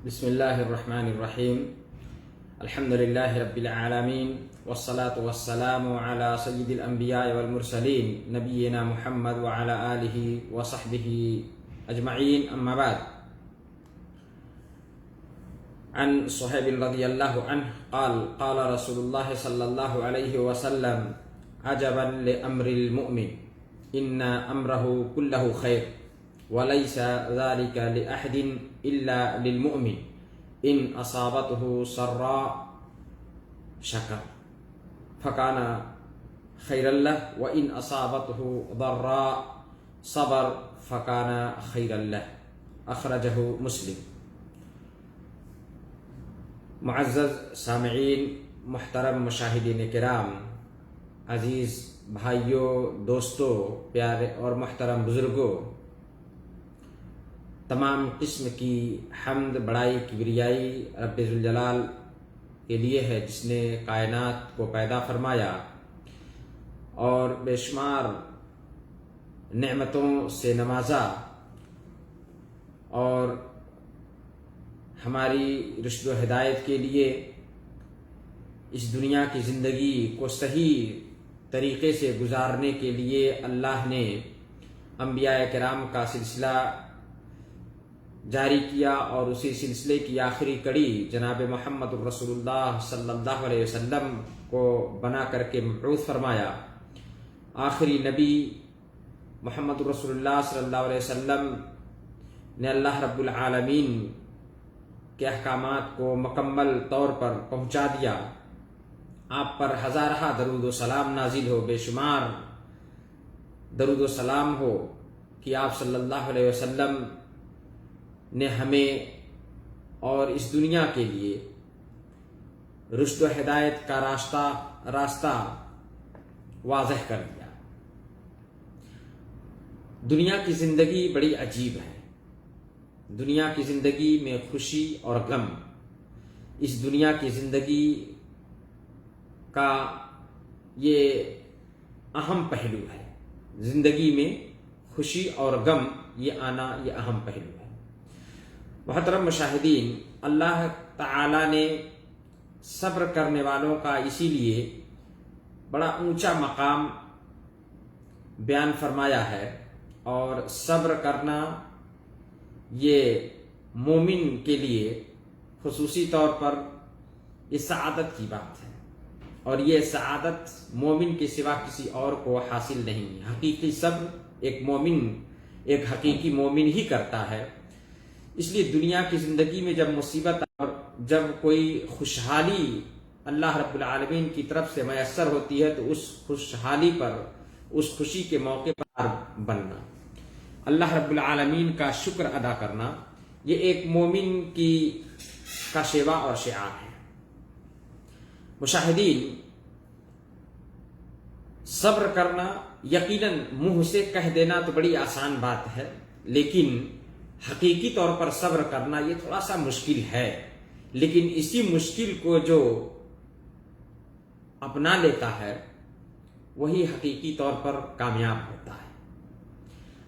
بسم الله الرحمن الرحيم. الحمد لله رب العالمين والصلاة والسلام على سيد الأنبياء والمرسلين نبينا محمد وعلى آله وصحبه أجمعين. أما بعد، عن صهيب رضي الله عنه قال قال رسول الله صلى الله عليه وسلم: عجبا لأمر المؤمن إن أمره كله خير وليس ذلك لأحد إلا للمؤمن إن أصابته سراء شكر فكان خيرا له وإن أصابته ضراء صبر فكان خيرا له. أخرجه مسلم. معزز سامعین، محترم مشاہدین کرام، عزیز بھائیوں، دوستوں، پیارے اور محترم بزرگوں، تمام قسم کی حمد، بڑائی، کبریائی رب ذوالجلال کے لیے ہے، جس نے کائنات کو پیدا فرمایا اور بے شمار نعمتوں سے نوازا اور ہماری رشد و ہدایت کے لیے اس دنیا کی زندگی کو صحیح طریقے سے گزارنے کے لیے اللہ نے انبیاء کرام کا سلسلہ جاری کیا اور اسی سلسلے کی آخری کڑی جناب محمد رسول اللہ صلی اللہ علیہ وسلم کو بنا کر کے مبعوث فرمایا. آخری نبی محمد رسول اللہ صلی اللہ علیہ وسلم نے اللہ رب العالمین کے احکامات کو مکمل طور پر پہنچا دیا. آپ پر ہزارہ درود و سلام نازل ہو، بے شمار درود و سلام ہو کہ آپ صلی اللہ علیہ وسلم نے ہمیں اور اس دنیا کے لیے رشد و ہدایت کا راستہ واضح کر دیا. دنیا کی زندگی بڑی عجیب ہے. دنیا کی زندگی میں خوشی اور غم، اس دنیا کی زندگی کا یہ اہم پہلو ہے. زندگی میں خوشی اور غم یہ آنا یہ اہم پہلو ہے. محترم مشاہدین، اللہ تعالی نے صبر کرنے والوں کا اسی لیے بڑا اونچا مقام بیان فرمایا ہے، اور صبر کرنا یہ مومن کے لیے خصوصی طور پر یہ سعادت کی بات ہے، اور یہ سعادت مومن کے سوا کسی اور کو حاصل نہیں. حقیقی صبر ایک مومن، ایک حقیقی مومن ہی کرتا ہے. اس لیے دنیا کی زندگی میں جب مصیبت اور جب کوئی خوشحالی اللہ رب العالمین کی طرف سے میسر ہوتی ہے تو اس خوشحالی پر، اس خوشی کے موقع پر بننا، اللہ رب العالمین کا شکر ادا کرنا، یہ ایک مومن کا شیوا اور شعار ہے. مشاہدین، صبر کرنا یقیناً منہ سے کہہ دینا تو بڑی آسان بات ہے، لیکن حقیقی طور پر صبر کرنا یہ تھوڑا سا مشکل ہے. لیکن اسی مشکل کو جو اپنا لیتا ہے وہی حقیقی طور پر کامیاب ہوتا ہے.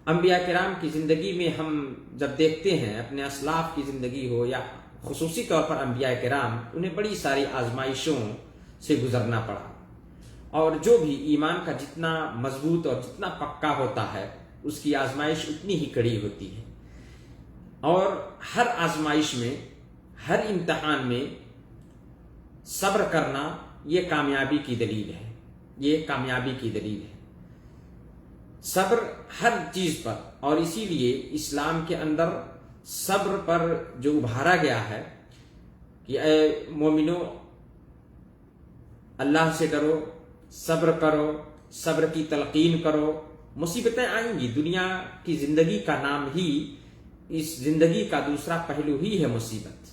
انبیاء کرام کی زندگی میں ہم جب دیکھتے ہیں، اپنے اسلاف کی زندگی ہو یا خصوصی طور پر انبیاء کرام، انہیں بڑی ساری آزمائشوں سے گزرنا پڑا، اور جو بھی ایمان کا جتنا مضبوط اور جتنا پکا ہوتا ہے اس کی آزمائش اتنی ہی کڑی ہوتی ہے. اور ہر آزمائش میں، ہر امتحان میں صبر کرنا یہ کامیابی کی دلیل ہے. یہ کامیابی کی دلیل ہے صبر ہر چیز پر. اور اسی لیے اسلام کے اندر صبر پر جو ابھارا گیا ہے کہ اے مومنو، اللہ سے ڈرو، صبر کرو، صبر کی تلقین کرو. مصیبتیں آئیں گی، دنیا کی زندگی کا نام ہی، اس زندگی کا دوسرا پہلو ہی ہے مصیبت.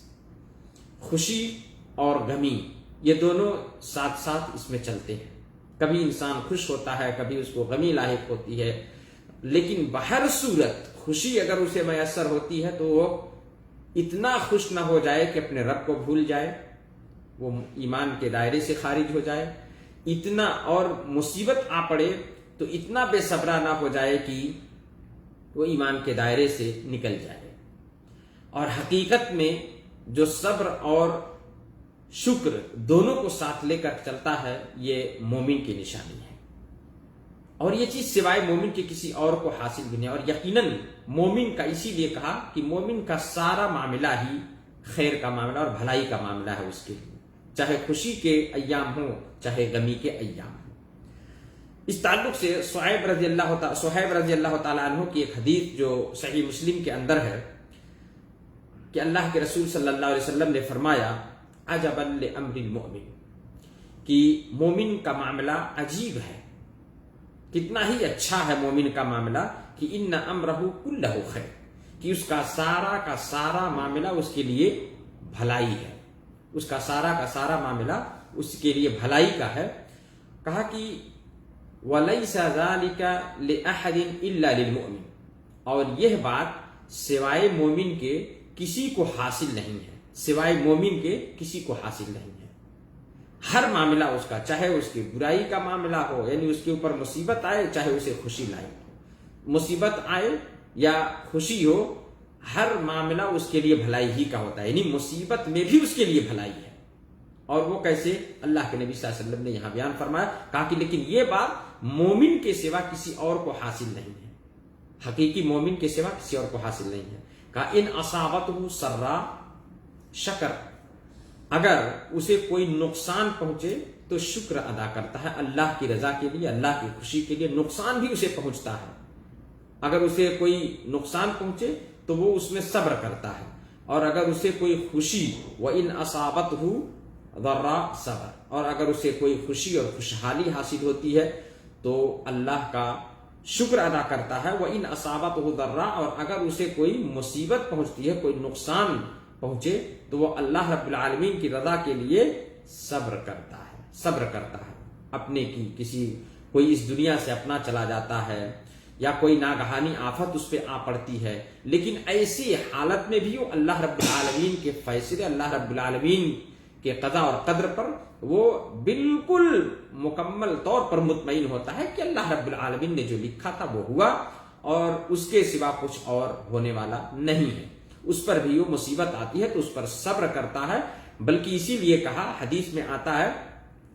خوشی اور غمی یہ دونوں ساتھ ساتھ اس میں چلتے ہیں. کبھی انسان خوش ہوتا ہے، کبھی اس کو غمی لاحق ہوتی ہے، لیکن بہر صورت خوشی اگر اسے میسر ہوتی ہے تو وہ اتنا خوش نہ ہو جائے کہ اپنے رب کو بھول جائے، وہ ایمان کے دائرے سے خارج ہو جائے. اتنا، اور مصیبت آ پڑے تو اتنا بے صبرا نہ ہو جائے کہ وہ ایمان کے دائرے سے نکل جائے. اور حقیقت میں جو صبر اور شکر دونوں کو ساتھ لے کر چلتا ہے یہ مومن کی نشانی ہے، اور یہ چیز سوائے مومن کے کسی اور کو حاصل بھی نہیں، اور یقیناً مومن کا اسی لیے کہا کہ مومن کا سارا معاملہ ہی خیر کا معاملہ اور بھلائی کا معاملہ ہے اس کے لیے، چاہے خوشی کے ایام ہوں چاہے غمی کے ایام ہوں۔ اس تعلق سے صہیب رضی اللہ تعالیٰ عنہ کی ایک حدیث جو صحیح مسلم کے اندر ہے کہ اللہ کے رسول صلی اللہ علیہ وسلم نے فرمایا عجبا لامر المؤمن، کہ مومن کا معاملہ عجیب ہے، کتنا ہی اچھا ہے مومن کا معاملہ، کہ ان امرہ کلہ خیر، کہ اس کا سارا معاملہ اس کے لیے بھلائی ہے، اس کا سارا معاملہ اس کے لیے بھلائی کا ہے۔ کہا کہ وَلَيْسَ ذَلِكَ لِأَحَدٍ إِلَّا لِلْمُؤْمِنِ، اور یہ بات سوائے مومن کے کسی کو حاصل نہیں ہے، سوائے مومن کے کسی کو حاصل نہیں ہے۔ ہر معاملہ اس کا، چاہے اس کی برائی کا معاملہ ہو، یعنی اس کے اوپر مصیبت آئے چاہے اسے خوشی لائے، مصیبت آئے یا خوشی ہو، ہر معاملہ اس کے لیے بھلائی ہی کا ہوتا ہے، یعنی مصیبت میں بھی اس کے لیے بھلائی ہے۔ اور وہ کیسے؟ اللہ کے نبی صلی اللہ علیہ وسلم نے یہاں بیان فرمایا، کہا کہ لیکن یہ بات مومن کے سوا کسی اور کو حاصل نہیں ہے، حقیقی مومن کے سوا کسی اور کو حاصل نہیں ہے۔ کہا ان اصابتہ سرا شکر، اگر اسے کوئی نقصان پہنچے تو شکر ادا کرتا ہے، اللہ کی رضا کے لیے، اللہ کی خوشی کے لیے نقصان بھی اسے پہنچتا ہے، اگر اسے کوئی نقصان پہنچے تو وہ اس میں صبر کرتا ہے، اور اگر اسے کوئی خوشی وَإِنْ أَصَابَتْهُ ضَرَّا صبر، اور اگر اسے کوئی خوشی اور خوشحالی حاصل ہوتی ہے تو اللہ کا شکر ادا کرتا ہے، وَإِنْ أَصَابَتْهُ ضَرَّا، اور اگر اسے کوئی مصیبت پہنچتی ہے، کوئی نقصان پہنچے تو وہ اللہ رب العالمین کی رضا کے لیے صبر کرتا ہے، اپنے کی کسی کوئی اس دنیا سے اپنا چلا جاتا ہے یا کوئی ناگہانی آفت اس پہ آ پڑتی ہے، لیکن ایسی حالت میں بھی وہ اللہ رب العالمین کے فیصلے، اللہ رب العالمین کے قضا اور قدر پر وہ بالکل مکمل طور پر مطمئن ہوتا ہے کہ اللہ رب العالمین نے جو لکھا تھا وہ ہوا، اور اس کے سوا کچھ اور ہونے والا نہیں ہے۔ اس پر بھی وہ مصیبت آتی ہے تو اس پر صبر کرتا ہے، بلکہ اسی لیے کہا، حدیث میں آتا ہے،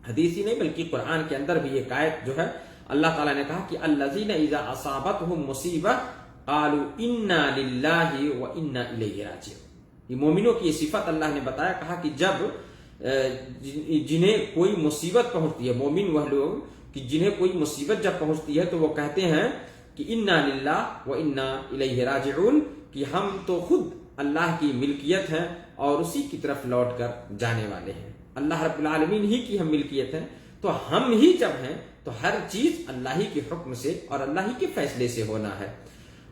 حدیث ہی نہیں بلکہ قرآن کے اندر بھی ایک آیت جو ہے اللہ تعالیٰ نے کہا کہ الذین اذا اصابتهم مصیبہ قالوا انا للہ وانا الیہ راجعون، یہ مومنوں کی یہ صفت اللہ نے بتایا، کہا کہ جب جنہیں کوئی مصیبت پہنچتی ہے، مومن وہ لوگ کہ جنہیں کوئی مصیبت جب پہنچتی ہے تو وہ کہتے ہیں کہ انا للہ وانا الیہ راجعون، کہ ہم تو خود اللہ کی ملکیت ہیں اور اسی کی طرف لوٹ کر جانے والے ہیں، اللہ رب العالمین ہی کی ہم ملکیت ہیں، تو ہم ہی جب ہیں تو ہر چیز اللہ ہی کے حکم سے اور اللہ ہی کے فیصلے سے ہونا ہے،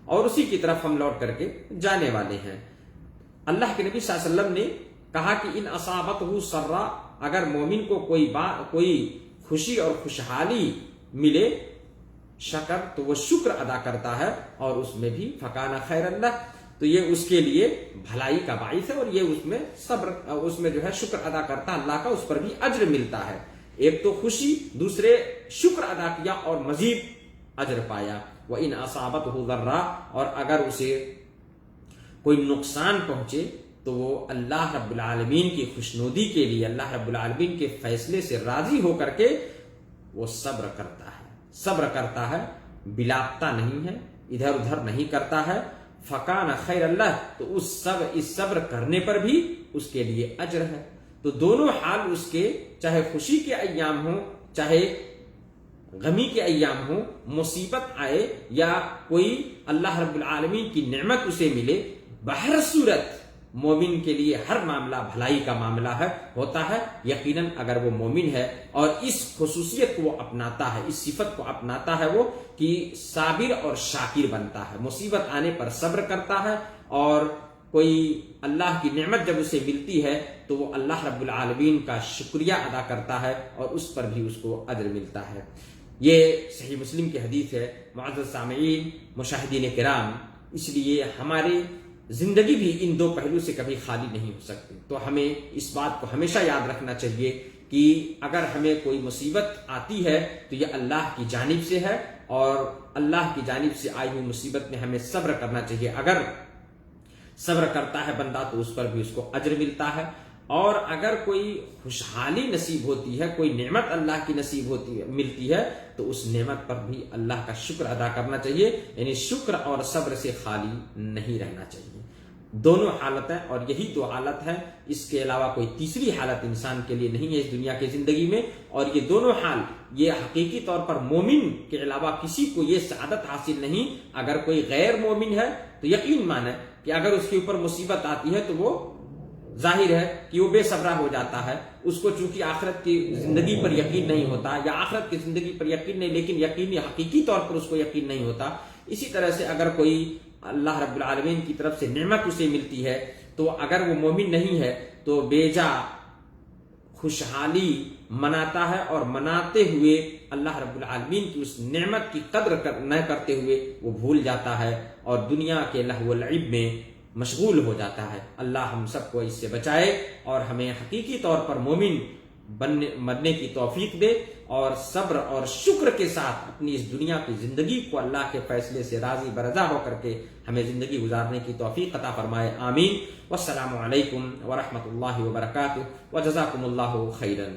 اور اسی کی طرف ہم لوٹ کر کے جانے والے ہیں۔ اللہ کے نبی صلی اللہ علیہ وسلم نے کہا کہ ان اصابتہ سرا، اگر مومن کو کوئی خوشی اور خوشحالی ملے، شکر، تو وہ شکر ادا کرتا ہے، اور اس میں بھی فکان خیر اللہ، تو یہ اس کے لیے بھلائی کا باعث ہے، اور یہ اس میں صبر، اس میں جو ہے شکر ادا کرتا ہے اللہ کا، اس پر بھی اجر ملتا ہے، ایک تو خوشی، دوسرے شکر ادا کیا اور مزید اجر پایا۔ وَإِنْ أَصَابَتْهُ ضَرَّا، اور اگر اسے کوئی نقصان پہنچے تو وہ اللہ رب العالمین کی خوشنودی کے لیے، اللہ رب العالمین کے فیصلے سے راضی ہو کر کے وہ صبر کرتا ہے، بلاپتا نہیں ہے، ادھر ادھر نہیں کرتا ہے، فکان خیر اللہ، تو اس صبر کرنے پر بھی اس کے لیے اجر ہے۔ تو دونوں حال اس کے، چاہے خوشی کے ایام ہوں چاہے غمی کے ایام ہوں، مصیبت آئے یا کوئی اللہ رب العالمین کی نعمت اسے ملے، بہر صورت مومن کے لیے ہر معاملہ بھلائی کا معاملہ ہوتا ہے، یقیناً اگر وہ مومن ہے اور اس خصوصیت کو وہ اپناتا ہے، اس صفت کو اپناتا ہے، وہ کہ صابر اور شاکر بنتا ہے، مصیبت آنے پر صبر کرتا ہے، اور کوئی اللہ کی نعمت جب اسے ملتی ہے تو وہ اللہ رب العالمین کا شکریہ ادا کرتا ہے، اور اس پر بھی اس کو اجر ملتا ہے۔ یہ صحیح مسلم کی حدیث ہے۔ معزز سامعین، مشاہدین کرام، اس لیے ہماری زندگی بھی ان دو پہلو سے کبھی خالی نہیں ہو سکتی، تو ہمیں اس بات کو ہمیشہ یاد رکھنا چاہیے کہ اگر ہمیں کوئی مصیبت آتی ہے تو یہ اللہ کی جانب سے ہے، اور اللہ کی جانب سے آئی ہوئی مصیبت میں ہمیں صبر کرنا چاہیے۔ اگر صبر کرتا ہے بندہ تو اس پر بھی اس کو اجر ملتا ہے، اور اگر کوئی خوشحالی نصیب ہوتی ہے، کوئی نعمت اللہ کی نصیب ہوتی ہے، ملتی ہے، تو اس نعمت پر بھی اللہ کا شکر ادا کرنا چاہیے، یعنی شکر اور صبر سے خالی نہیں رہنا چاہیے۔ دونوں حالتیں، اور یہی دو حالت ہے، اس کے علاوہ کوئی تیسری حالت انسان کے لیے نہیں ہے اس دنیا کی زندگی میں، اور یہ دونوں حال یہ حقیقی طور پر مومن کے علاوہ کسی کو یہ سعادت حاصل نہیں۔ اگر کوئی غیر مومن ہے تو یقین مانے کہ اگر اس کے اوپر مصیبت آتی ہے تو وہ ظاہر ہے کہ وہ بے صبرا ہو جاتا ہے، اس کو چونکہ آخرت کی زندگی پر یقین نہیں ہوتا، یا آخرت کی زندگی پر یقین نہیں لیکن یقینی حقیقی طور پر اس کو یقین نہیں ہوتا۔ اسی طرح سے اگر کوئی اللہ رب العالمین کی طرف سے نعمت اسے ملتی ہے تو اگر وہ مومن نہیں ہے تو بیجا خوشحالی مناتا ہے، اور مناتے ہوئے اللہ رب العالمین کی اس نعمت کی قدر نہ کرتے ہوئے وہ بھول جاتا ہے اور دنیا کے لہو و لعب میں مشغول ہو جاتا ہے۔ اللہ ہم سب کو اس سے بچائے اور ہمیں حقیقی طور پر مومن بننے کی توفیق دے، اور صبر اور شکر کے ساتھ اپنی اس دنیا کی زندگی کو اللہ کے فیصلے سے راضی برضا ہو کر کے ہمیں زندگی گزارنے کی توفیق عطا فرمائے، آمین۔ والسلام علیکم ورحمۃ اللہ وبرکاتہ، وجزاکم اللہ خیرا۔